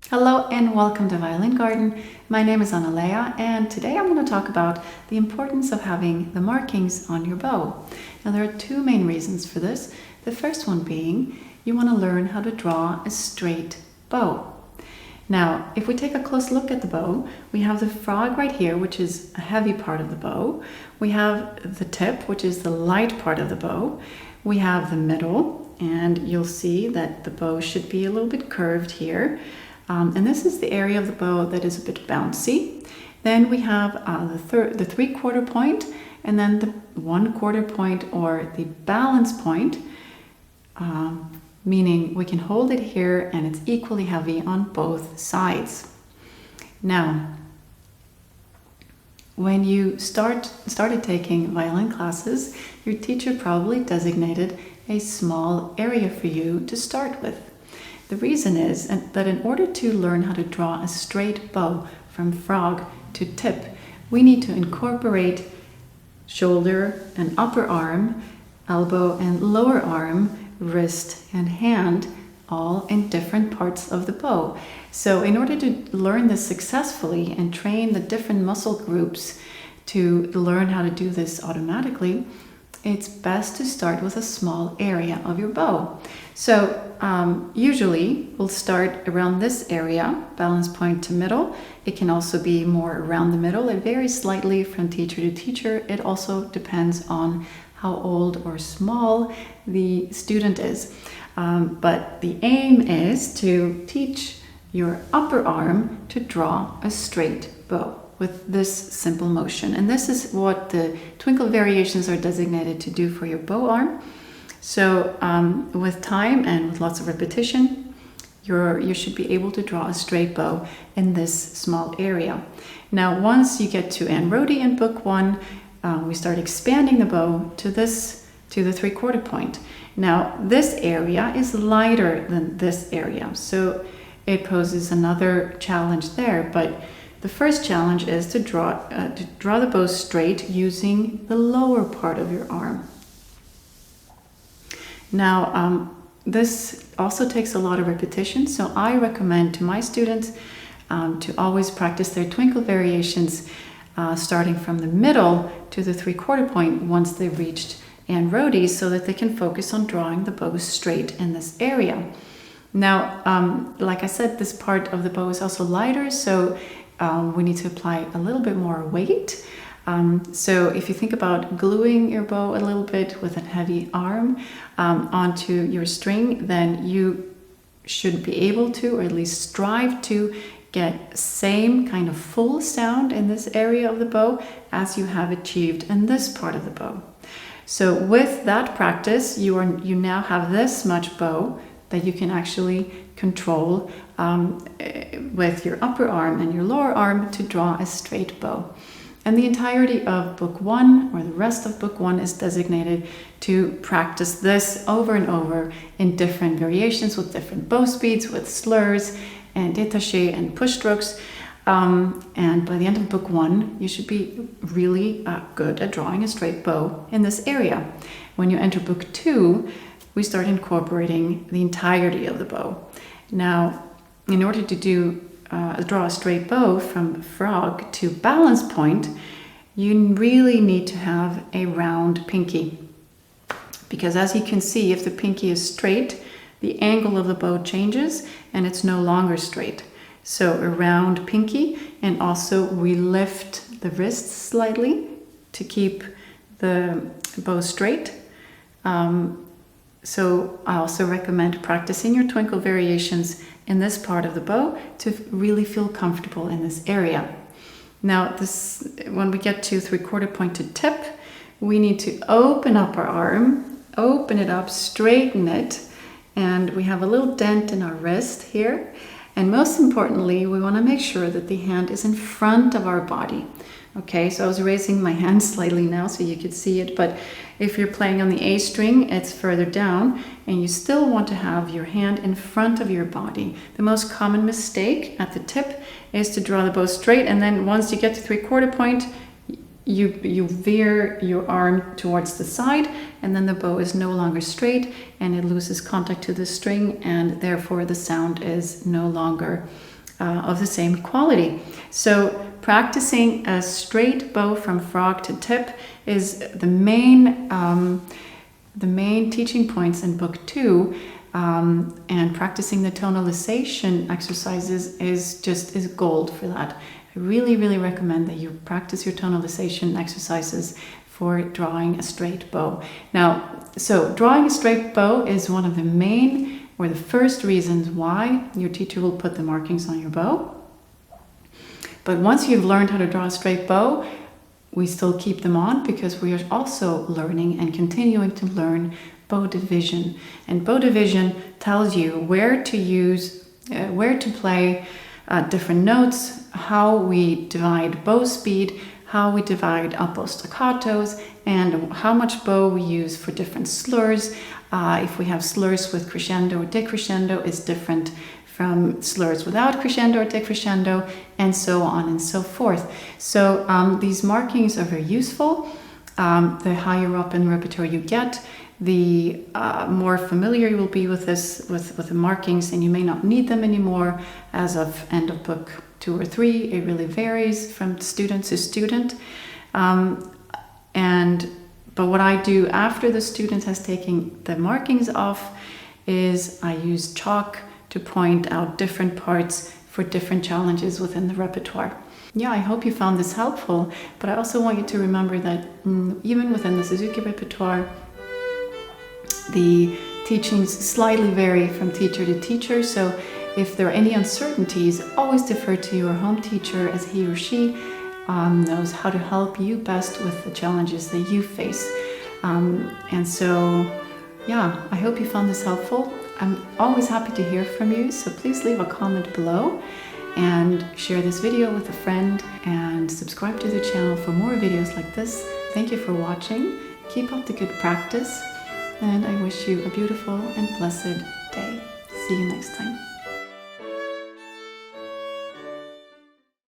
Hello and welcome to Violin Garden. My name is Annalea and today I'm going to talk about the importance of having the markings on your bow. Now there are two main reasons for this. The first one being you want to learn how to draw a straight bow. Now if we take a close look at the bow, we have the frog right here, which is a heavy part of the bow. We have the tip, which is the light part of the bow. We have the middle, and you'll see that the bow should be a little bit curved here. And this is the area of the bow that is a bit bouncy. Then we have the 3/4 point, and then the 1/4 point, or the balance point, meaning we can hold it here and it's equally heavy on both sides. Now, when you started taking violin classes, your teacher probably designated a small area for you to start with. The reason is that in order to learn how to draw a straight bow from frog to tip, we need to incorporate shoulder and upper arm, elbow and lower arm, wrist and hand, all in different parts of the bow. So in order to learn this successfully and train the different muscle groups to learn how to do this automatically, it's best to start with a small area of your bow. So usually we'll start around this area, balance point to middle. It can also be more around the middle. It varies slightly from teacher to teacher. It also depends on how old or small the student is. But the aim is to teach your upper arm to draw a straight bow with this simple motion. And this is what the twinkle variations are designated to do for your bow arm. So with time and with lots of repetition, you should be able to draw a straight bow in this small area. Now, once you get to Anne Rody in book 1, we start expanding the bow to the 3/4 point. Now, this area is lighter than this area, so it poses another challenge there. But the first challenge is to draw the bow straight using the lower part of your arm. Now, this also takes a lot of repetition, so I recommend to my students to always practice their twinkle variations starting from the middle to the 3/4 point once they've reached Anne Rody, so that they can focus on drawing the bow straight in this area. Now, like I said, this part of the bow is also lighter, so we need to apply a little bit more weight. So if you think about gluing your bow a little bit with a heavy arm onto your string, then you should be able to, or at least strive to, get same kind of full sound in this area of the bow as you have achieved in this part of the bow. So with that practice, you now have this much bow that you can actually control with your upper arm and your lower arm to draw a straight bow. And the entirety of book 1, or the rest of book 1, is designated to practice this over and over in different variations with different bow speeds, with slurs and détaché and push strokes. And by the end of book 1, you should be really good at drawing a straight bow in this area. When you enter book 2, we start incorporating the entirety of the bow. Now, in order to draw a straight bow from frog to balance point, you really need to have a round pinky. Because as you can see, if the pinky is straight, the angle of the bow changes and it's no longer straight. So a round pinky, and also we lift the wrists slightly to keep the bow straight. So I also recommend practicing your twinkle variations in this part of the bow to really feel comfortable in this area. Now, when we get to 3/4 point to tip, we need to open up our arm, open it up, straighten it, and we have a little dent in our wrist here. And most importantly, we want to make sure that the hand is in front of our body. Okay, so I was raising my hand slightly now so you could see it, but if you're playing on the A string, it's further down, and you still want to have your hand in front of your body. The most common mistake at the tip is to draw the bow straight, and then once you get to 3/4 point, you veer your arm towards the side, and then the bow is no longer straight, and it loses contact to the string, and therefore the sound is no longer of the same quality. So practicing a straight bow from frog to tip is the main teaching points in book 2, and practicing the tonalization exercises is gold for that. I really, really recommend that you practice your tonalization exercises for drawing a straight bow. Now, so drawing a straight bow is one of the main or the first reasons why your teacher will put the markings on your bow. But once you've learned how to draw a straight bow, we still keep them on because we are also learning and continuing to learn bow division. And bow division tells you where to play different notes, how we divide bow speed, how we divide up-bow staccatos, and how much bow we use for different slurs. If we have slurs with crescendo or decrescendo, it's different from slurs without crescendo or decrescendo, and so on and so forth. So these markings are very useful. The higher up in the repertoire you get, the more familiar you will be with with the markings, and you may not need them anymore as of end of book 2 or 3. It really varies from student to student. But what I do after the student has taken the markings off is I use chalk to point out different parts for different challenges within the repertoire. Yeah, I hope you found this helpful, but I also want you to remember that even within the Suzuki repertoire, the teachings slightly vary from teacher to teacher. So if there are any uncertainties, always defer to your home teacher, as he or she knows how to help you best with the challenges that you face. And so, yeah, I hope you found this helpful. I'm always happy to hear from you, so please leave a comment below and share this video with a friend and subscribe to the channel for more videos like this. Thank you for watching. Keep up the good practice, and I wish you a beautiful and blessed day. See you next time.